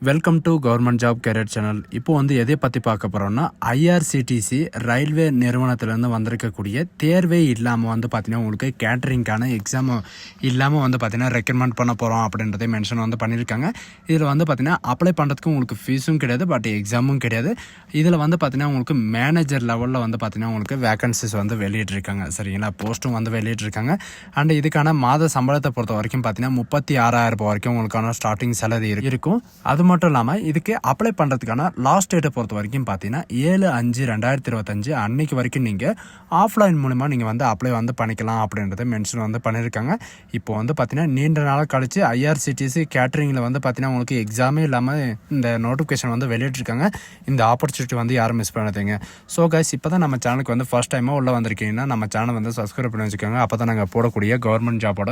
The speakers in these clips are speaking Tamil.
Welcome to government job career channel. இப்போ எதை பற்றி பார்க்க போகிறோம்னா, ஐஆர்சிடிசி ரயில்வே நிறுவனத்திலேருந்து வந்திருக்கக்கூடிய தேர்வே இல்லாமல் பார்த்தீங்கன்னா உங்களுக்கு கேட்டரிங்கான எக்ஸாம் இல்லாமல் பார்த்தீங்கன்னா ரெக்கமெண்ட் பண்ண போகிறோம் அப்படின்றதை மென்ஷன் பண்ணியிருக்காங்க. இதில் பார்த்தீங்கன்னா அப்ளை பண்ணுறதுக்கு உங்களுக்கு ஃபீஸும் கிடையாது, பட் எக்ஸாமும் கிடையாது. இதில் பார்த்தீங்கன்னா உங்களுக்கு மேனேஜர் லெவலில் பார்த்தீங்கன்னா உங்களுக்கு வேகன்சிஸ் வெளியிட்டிருக்காங்க. சரிங்களா, போஸ்ட்டும் வெளியிட்டிருக்காங்க. அண்ட் இதுக்கான மாத சம்பளத்தை பொறுத்த வரைக்கும் பார்த்தீங்கன்னா 36,000 வரைக்கும் உங்களுக்கான ஸ்டார்டிங் சேலரி இருக்கும். அது மட்டும் இல்லாமல் இதுக்கு அப்ளை பண்ணுறதுக்கான லாஸ்ட் டேட்டை பொறுத்த வரைக்கும் பார்த்தீங்கன்னா 7/5/2025 அன்னைக்கு வரைக்கும் நீங்கள் ஆஃப்லைன் மூலிமா நீங்கள் அப்ளை பண்ணிக்கலாம் அப்படின்றத மென்ஷன் பண்ணியிருக்காங்க. இப்போ பார்த்தீங்கன்னா நீண்ட நாள் கழிச்சு ஐஆர்சிடிசி கேட்டரிங்கில் பார்த்தீங்கன்னா உங்களுக்கு எக்ஸாமே இல்லாமல் இந்த நோட்டிஃபிகேஷன் வெளியிட்டிருக்காங்க. இந்த ஆப்பர்ச்சுனிட்டி யாரும் மிஸ் பண்ணாதீங்க. ஸோ கைஸ், இப்போ தான் நம்ம சேனலுக்கு ஃபர்ஸ்ட் டைமாக உள்ளே வந்திருக்கீங்கன்னா நம்ம சேனல் சப்ஸ்கிரைப் பண்ணி வச்சுக்கோங்க. அப்போ தான் நாங்கள் போடக்கூடிய கவர்மெண்ட் ஜாபோட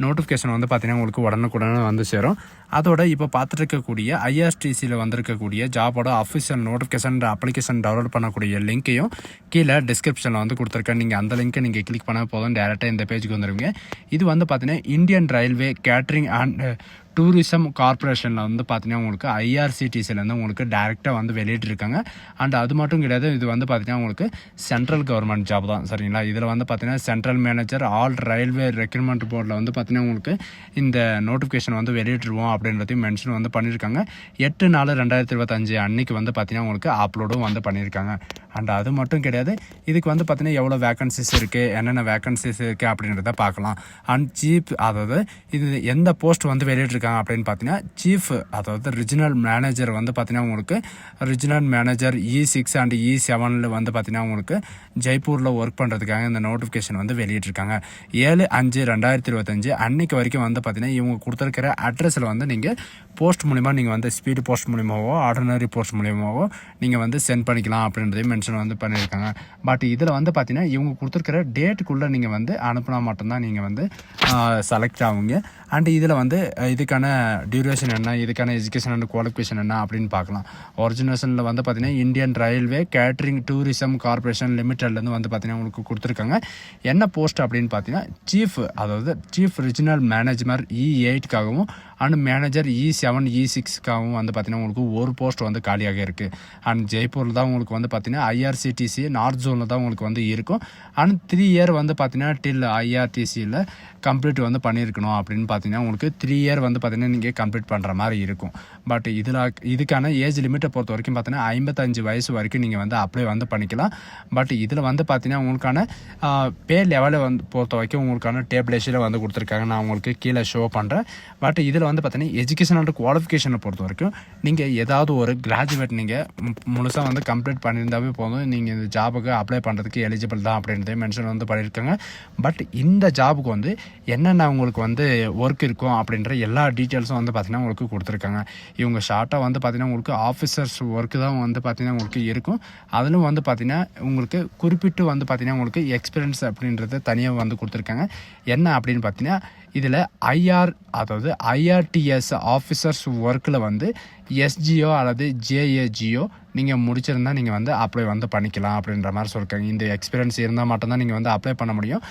நோட்டிஃபிகேஷன் பார்த்தீங்கன்னா உங்களுக்கு உடனுக்குடனே சேரும். அதோட இப்போ பார்த்துட்டு இருக்கக்கூடிய ஐஆர்டிசியில் வந்திருக்கக்கூடிய ஜாபோட அஃபிஷியல் நோட்டிஃபிகேஷன் அப்ளிகேஷன் டவுன்லோட் பண்ணக்கூடிய லிங்க்கையும் கீழே டிஸ்கிரிப்ஷனில் கொடுத்துருக்கேன். நீங்கள் அந்த லிங்க்கை நீங்கள் கிளிக் பண்ண போதும் டேரெக்டாக இந்த பேஜுக்கு வந்துடுவீங்க. இது பார்த்தீங்கன்னா Indian railway catering and tourism கார்பரேஷனில் பார்த்தீங்கன்னா உங்களுக்கு ஐஆர்சிடிசிலேருந்து உங்களுக்கு டேரெக்டாக வெளியிட்டிருக்காங்க. அண்ட் அது மட்டும் கிடையாது, இது பார்த்தீங்கன்னா உங்களுக்கு சென்ட்ரல் கவர்மெண்ட் ஜாப் தான். சரிங்களா, இதில் பார்த்தீங்கன்னா central manager all railway recruitment போர்டில் பார்த்தீங்கன்னா உங்களுக்கு இந்த நோட்டிஃபிகேஷன் வெளியிட்டுருவோம் அப்படின்றதையும் மென்ஷன் பண்ணியிருக்காங்க. 8/4/2025 அன்னைக்கு பார்த்தீங்கன்னா உங்களுக்கு அப்லோடும் பண்ணியிருக்காங்க. அண்ட் அது மட்டும் கிடையாது, இதுக்கு பார்த்தீங்கன்னா எவ்வளோ வேகன்சிஸ் இருக்குது, என்னென்ன வேகன்சிஸ் இருக்குது அப்படின்றத பார்க்கலாம். அண்ட் சீஃப், அதாவது இது எந்த போஸ்ட் வெளியிட்டிருக்காங்க அப்படின்னு பார்த்தீங்கன்னா சீஃப், அதாவது ரிஜினல் மேனேஜர் பார்த்தீங்கன்னா உங்களுக்கு regional manager E6 and E7 பார்த்தீங்கன்னா உங்களுக்கு ஜெய்ப்பூரில் ஒர்க் பண்ணுறதுக்காக இந்த நோட்டிஃபிகேஷன் வெளியிட்டிருக்காங்க. 7/5/2025 அன்னைக்கு வரைக்கும் பார்த்தீங்கன்னா இவங்க கொடுத்துருக்கிற அட்ரஸில் நீங்கள் போஸ்ட் மூலிமா நீங்கள் ஸ்பீடு போஸ்ட் மூலியமாவோ ஆர்டினரி போஸ்ட் மூலியமாவோ நீங்கள் சென்ட் பண்ணிக்கலாம் அப்படின்றதையும் மென்ஷன் பண்ணியிருக்காங்க. பட் இதில் பார்த்தீங்கன்னா இவங்க கொடுத்துருக்கிற டேட்டுக்குள்ளே நீங்கள் அனுப்புனா மட்டும்தான் நீங்கள் செலக்ட் ஆகுங்க. அண்ட் இதில் இதுக்கான டியூரேஷன் என்ன, இதுக்கான எஜுகேஷன் அண்ட் குவாலிஃபிகேஷன் என்ன அப்படின்னு பார்க்கலாம். ஒரிஜினேஷனில் பார்த்தீங்கன்னா Indian railway catering tourism corporation லிமிட்டட்லேருந்து பார்த்தீங்கன்னா உங்களுக்கு கொடுத்துருக்காங்க. என்ன போஸ்ட் அப்படின்னு பார்த்தீங்கன்னா சீஃப், அதாவது சீஃப் ரிஜினல் மேனேஜர் E8க்காகவும் அண்ட் மேனேஜர் E7 E6க்காகவும் பார்த்தீங்கன்னா உங்களுக்கு ஒரு போஸ்ட் காலியாக இருக்குது. அண்ட் ஜெய்ப்பூரில் தான் உங்களுக்கு பார்த்தீங்கன்னா ஐஆர்சிடிசி நார்த் ஜோனில் தான் உங்களுக்கு இருக்கும். அண்ட் 3 இயர் பார்த்தீங்கன்னா டில் ஐஆர்டிசியில் கம்ப்ளீட் பண்ணியிருக்கணும் அப்படின்னு பார்த்தீங்கன்னா உங்களுக்கு 3 இயர் பார்த்தீங்கன்னா நீங்கள் கம்ப்ளீட் பண்ணுற மாதிரி இருக்கும். பட் இதுக்கான ஏஜ் லிமிட்டை பொறுத்த வரைக்கும் பார்த்தீங்கன்னா 55 வயசு வரைக்கும் நீங்கள் அப்ளை பண்ணிக்கலாம். பட் இதில் பார்த்தீங்கன்னா உங்களுக்கான பே லெவலை பொறுத்த வரைக்கும் உங்களுக்கான டேபிளேஷனில் கொடுத்துருக்காங்க. நான் உங்களுக்கு கீழே ஷோ பண்ணுறேன். பட் இதில் பார்த்தீங்கன்னா எஜுகேஷன் அண்ட் குவாலிஃபிகேஷனை பொறுத்த வரைக்கும் நீங்கள் ஏதாவது ஒரு கிராஜுவேட் நீங்கள் முழுசாக கம்ப்ளீட் பண்ணியிருந்தாவே போதும், நீங்கள் இந்த ஜாபுக்கு அப்ளை பண்ணுறதுக்கு எலிஜிபிள் தான் அப்படின்றதே மென்ஷன் பண்ணியிருக்காங்க. பட் இந்த ஜாபுக்கு என்னென்ன உங்களுக்கு ஒர்க் இருக்கும் அப்படின்ற எல்லா டீட்டெயில்ஸும் பார்த்தீங்கன்னா உங்களுக்கு கொடுத்துருக்காங்க. இவங்க ஷார்ட்டாக பார்த்தீங்கன்னா உங்களுக்கு ஆஃபீஸர்ஸ் ஒர்க்கு தான் பார்த்தீங்கன்னா உங்களுக்கு இருக்கும். அதிலும் பார்த்தீங்கன்னா உங்களுக்கு குறிப்பிட்டு பார்த்தீங்கன்னா உங்களுக்கு எக்ஸ்பீரியன்ஸ் அப்படின்றது தனியாக கொடுத்துருக்காங்க. என்ன அப்படின்னு பார்த்தீங்கன்னா இதில் அதாவது ஐஆர்டிஎஸ் ஆஃபீஸர்ஸ் ஒர்க்கில் எஸ்ஜிஓ அல்லது ஜேஏஜிஓ நீங்கள் முடிச்சிருந்தால் நீங்கள் அப்ளை பண்ணிக்கலாம் அப்படின்ற மாதிரி சொல்லியிருக்காங்க. இந்த எக்ஸ்பீரியன்ஸ் இருந்தால் மட்டும்தான் நீங்கள் அப்ளை பண்ண முடியும்.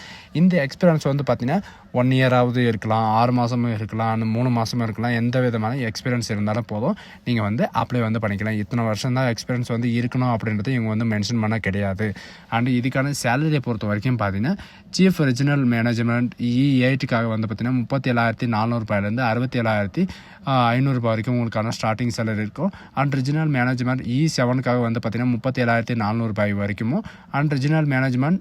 இந்த எக்ஸ்பீரியன்ஸ் பார்த்தீங்கன்னா 1 இயராவது இருக்கலாம், 6 மாதமும் இருக்கலாம், 3 மாதமும் இருக்கலாம். எந்த விதமான எக்ஸ்பீரியன்ஸ் இருந்தாலும் போதும், நீங்கள் அப்ளை பண்ணிக்கலாம். இத்தனை வருஷம் தான் எக்ஸ்பீரியன்ஸ் இருக்கணும் அப்படின்றது இவங்க மென்ஷன் பண்ண கிடையாது. அண்ட் இதுக்கான சேலரியை பொறுத்த வரைக்கும் பார்த்தீங்கன்னா சீஃப் ரிஜினல் மேனேஜ்மெண்ட் E8க்காக பார்த்தீங்கன்னா 37,400 67,500 வரைக்கும் உங்களுக்கான ஸ்டார்டிங் சேலரி இருக்கும். அண்ட் ரிஜினல் மேனேஜ்மெண்ட் E7க்காக பார்த்தீங்கன்னா 37,400 வரைக்கும். அண்ட் ரிஜினல் மேனேஜ்மெண்ட்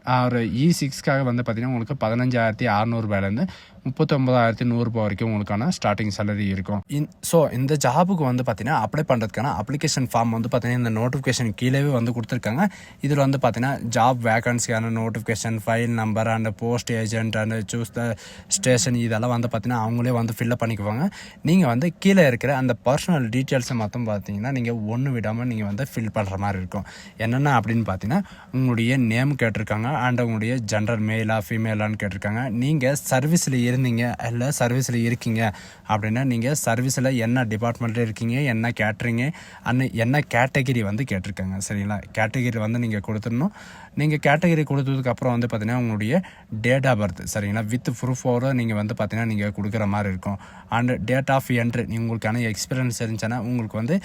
E6க்காக பார்த்தீங்கன்னா உங்களுக்கு 15,600 39,100 வரைக்கும் உங்களுக்கான ஸ்டார்டிங் சேலரி இருக்கும். ஸோ இந்த ஜாபுக்கு பார்த்தீங்கன்னா அப்ளை பண்ணுறதுக்கான அப்ளிகேஷன் ஃபார்ம் பார்த்தீங்கன்னா இந்த நோட்டிஃபிகேஷன் கீழே கொடுத்துருக்காங்க. இதில் பார்த்தீங்கன்னா ஜாப் வேகன்சியான notification, file number and post agent and choose the station இதெல்லாம் பார்த்தீங்கன்னா அவங்களே ஃபில்லப் பண்ணிக்குவாங்க. நீங்கள் கீழே இருக்கிற அந்த பர்சனல் டீட்டெயில்ஸை மட்டும் பார்த்தீங்கன்னா நீங்கள் ஒன்று விடாமல் நீங்கள் ஃபில் பண்ணுற மாதிரி இருக்கும். என்னென்ன அப்படின்னு பார்த்தீங்கன்னா உங்களுடைய நேம் கேட்டிருக்காங்க அண்ட் உங்களுடைய ஜெண்டர் மேலா ஃபீமேலான்னு கேட்டிருக்காங்க. நீங்கள் சர்வீஸில் இருந்தீங்க இல்லை சர்வீஸில் இருக்கீங்க அப்படின்னா நீங்கள் சர்வீஸில் என்ன டிபார்ட்மெண்ட்டில் இருக்கீங்க, என்ன கேட்ரிங்கு என்ன கேட்டகிரி கேட்டிருக்காங்க. சரிங்களா, கேட்டகிரி நீங்கள் கொடுத்துடணும். நீங்கள் கேட்டகரி கொடுத்ததுக்கப்புறம் வந்து பார்த்தீங்கன்னா உங்களுடைய டேட் ஆஃப் பர்த் சரிங்களா வித் ப்ரூஃபோடு நீங்கள் வந்து பார்த்தீங்கன்னா நீங்கள் கொடுக்குற மாதிரி இருக்கும். அண்ட் டேட் ஆஃப் என்ட்ரி உங்களுக்கான எக்ஸ்பீரியன்ஸ் இருந்துச்சுன்னா உங்களுக்கு வந்து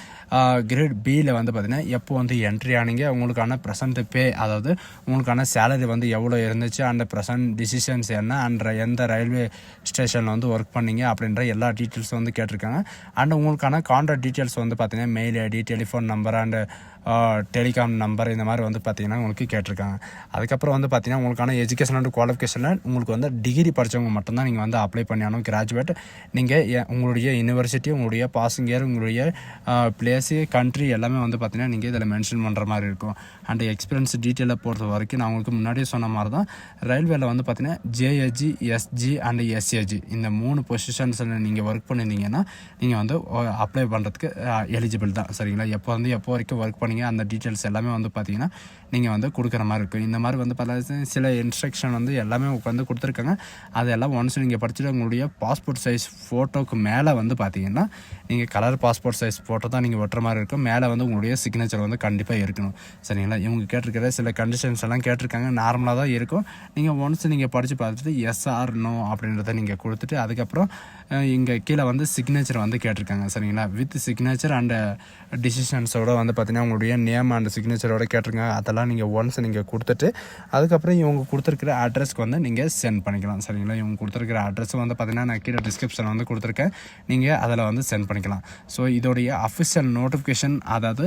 கிரேட் பியில் வந்து பார்த்தீங்கன்னா எப்போ வந்து என்ட்ரி ஆனீங்க, உங்களுக்கான ப்ரெசன்ட் பே அதாவது உங்களுக்கான சேலரி வந்து எவ்வளோ இருந்துச்சு, அந்த ப்ரெசன்ட் டிசிஷன்ஸ் என்ன, அண்ட் எந்த ரயில்வே ஸ்டேஷனில் வந்து ஒர்க் பண்ணீங்க அப்படின்ற எல்லா டீட்டெயில்ஸும் வந்து கேட்டிருக்காங்க. அண்ட் உங்களுக்கான கான்டாக்ட் டீட்டெயில்ஸ் வந்து பார்த்தீங்கன்னா mail ID, telephone number and telecom number இந்த மாதிரி வந்து பார்த்தீங்கன்னா உங்களுக்கு கேட்டிருக்காங்க. அதுக்கப்புறம் வந்து பார்த்தீங்கன்னா உங்களுக்கான எஜுகேஷன் அண்ட் குவாலிஃபிகேஷனில் உங்களுக்கு வந்து டிகிரி படித்தவங்க மட்டும்தான் நீங்கள் வந்து அப்ளை பண்ணியானோம். கிராஜுவேட் நீங்கள் உங்களுடைய யூனிவர்சிட்டி, உங்களுடைய பாசிங் இயர், உங்களுடைய பிளேஸு, கண்ட்ரி எல்லாமே வந்து பார்த்தீங்கன்னா நீங்கள் இதில் மென்ஷன் பண்ணுற மாதிரி இருக்கும். அண்ட் எக்ஸ்பீரியன்ஸ் டீட்டெயிலை பொறுத்த வரைக்கும் நான் உங்களுக்கு முன்னாடியே சொன்ன மாதிரி தான் ரயில்வேல வந்து பார்த்தீங்கன்னா ஜேஎஸ்ஜி, எஸ்ஜி அண்ட் எஸ்ஏஜி இந்த 3 பொசிஷன்ஸில் நீங்கள் ஒர்க் பண்ணியிருந்தீங்கன்னா நீங்கள் வந்து அப்ளை பண்ணுறதுக்கு எலிஜிபிள் தான் சரிங்களா. எப்போ வரைக்கும் ஒர்க் பண்ணி அந்த டீட்டெயில்ஸ் எல்லாமே வந்து பார்த்தீங்கன்னா நீங்கள் வந்து கொடுக்குற மாதிரி இருக்கும். இந்த மாதிரி வந்து பார்த்தீங்கன்னா சில இன்ஸ்ட்ரக்ஷன் வந்து எல்லாமே வந்து கொடுத்துருக்காங்க. அதெல்லாம் ஒன்ஸ் நீங்கள் படிச்சுட்டு உங்களுடைய பாஸ்போர்ட் சைஸ் ஃபோட்டோக்கு மேலே வந்து பார்த்தீங்கன்னா நீங்கள் கலர் பாஸ்போர்ட் சைஸ் ஃபோட்டோ தான் நீங்கள் ஒட்டுற மாதிரி இருக்கும். மேலே வந்து உங்களுடைய சிக்னேச்சர் வந்து கண்டிப்பாக இருக்கணும் சரிங்களா. இவங்க கேட்டிருக்கிற சில கண்டிஷன்ஸ் எல்லாம் கேட்டிருக்காங்க. நார்மலாக தான் இருக்கும். நீங்கள் ஒன்ஸ் நீங்கள் படித்து பார்த்துட்டு எஸ் ஆர் நோ அப்படின்றத நீங்கள் கொடுத்துட்டு அதுக்கப்புறம் இங்கே கீழே வந்து சிக்னேச்சர் வந்து கேட்டிருக்காங்க சரிங்களா. வித் சிக்னேச்சர் அண்ட் டிசிஷன்ஸோட வந்து பார்த்தீங்கன்னா உங்களுடைய நேம் அண்ட் சிக்னேச்சரோட கேட்டிருக்காங்க. அதெல்லாம் நீங்கள் ஒன்ஸ் நீங்கள் கொடுத்துட்டு அதுக்கப்புறம் இவங்க கொடுத்துருக்கிற அட்ரஸ்க்கு வந்து நீங்கள் சென்ட் பண்ணிக்கலாம் சரிங்களா. இவங்க கொடுத்துருக்கிற அட்ரஸ் வந்து பார்த்தீங்கன்னா நான் கீழே டிஸ்கிரிப்ஷன் வந்து கொடுத்துருக்கேன். நீங்கள் அதில் வந்து சென்ட் பண்ணிக்கலாம். ஸோ இதோடைய அஃபிஷியல் நோட்டிஃபிகேஷன் அதாவது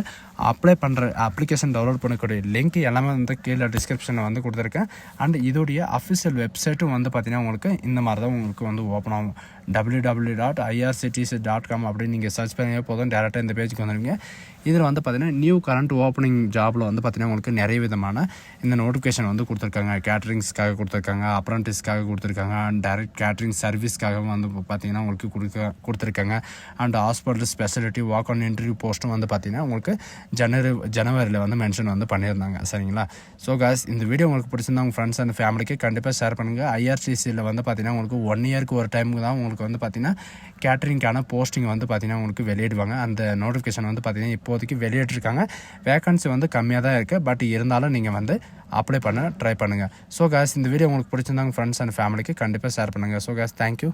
அப்ளை பண்ணுற அப்ளிகேஷன் டவுன்லோட் பண்ணக்கூடிய லிங்க் எல்லாமே வந்து கீழே டிஸ்கிரிப்ஷனில் வந்து கொடுத்துருக்கேன். அண்ட் இதோடைய அஃபிஷியல் வெப்சைட்டும் வந்து பார்த்தீங்கன்னா உங்களுக்கு இந்த மாதிரி தான் உங்களுக்கு வந்து ஓப்பன் ஆகும். www.irctc.com அப்படின்னு நீங்கள் சர்ச் பண்ணி போதும் டேரெக்டாக இந்த பேஜுக்கு வந்துடுங்க. இதில் வந்து பார்த்தீங்கன்னா நியூ கரண்ட் ஓப்பனிங் ஜாபில் வந்து பார்த்தீங்கன்னா உங்களுக்கு நிறைய விதமான இந்த நோட்டிஃபிகேஷன் வந்து கொடுத்துருக்காங்க. கேட்ரிங்ஸ்க்காக கொடுத்துருக்காங்க, அப்ரண்டிஸ்க்காக கொடுத்துருக்காங்க, அண்ட் டைரக்ட் கேட்ரிங் சர்வீஸ்க்காகவும் வந்து பார்த்தீங்கன்னா உங்களுக்கு கொடுத்துருக்காங்க. And hospital speciality walk in interview போஸ்ட்டும் வந்து பார்த்தீங்கன்னா உங்களுக்கு ஜனவரியில் வந்து மென்ஷன் வந்து பண்ணியிருந்தாங்க சரிங்களா. ஸோ காய்ஸ் இந்த வீடியோ உங்களுக்கு பிடிச்சிருந்தா உங்கள் ஃப்ரெண்ட்ஸ் அண்ட் ஃபேமிலிக்கு கண்டிப்பாக ஷேர் பண்ணுங்கள். ஐஆர்சிசியில் வந்து பார்த்தீங்கன்னா உங்களுக்கு 1 இயருக்கு ஒரு டைமுக்கு தான் உங்களுக்கு வந்து பார்த்தீங்கன்னா கேட்ரிங்கான போஸ்டிங் வந்து பார்த்தீங்கன்னா உங்களுக்கு வெளியிடுவாங்க. அந்த நோட்டிஃபிகேஷன் வந்து பார்த்தீங்கன்னா இப்போதைக்கு வெளியிட்டிருக்காங்க. வேகன்சி வந்து கம்மியாக தான் இருக்குது. பட் இருந்தாலும் நீங்கள் வந்து அப்ளை பண்ண ட்ரை பண்ணுங்கள். ஸோ காய்ஸ் இந்த வீடியோ உங்களுக்கு பிடிச்சிருந்தா உங்கள் ஃப்ரெண்ட்ஸ் அண்ட் ஃபேமிலிக்கு கண்டிப்பாக ஷேர் பண்ணுங்கள். So guys thank you.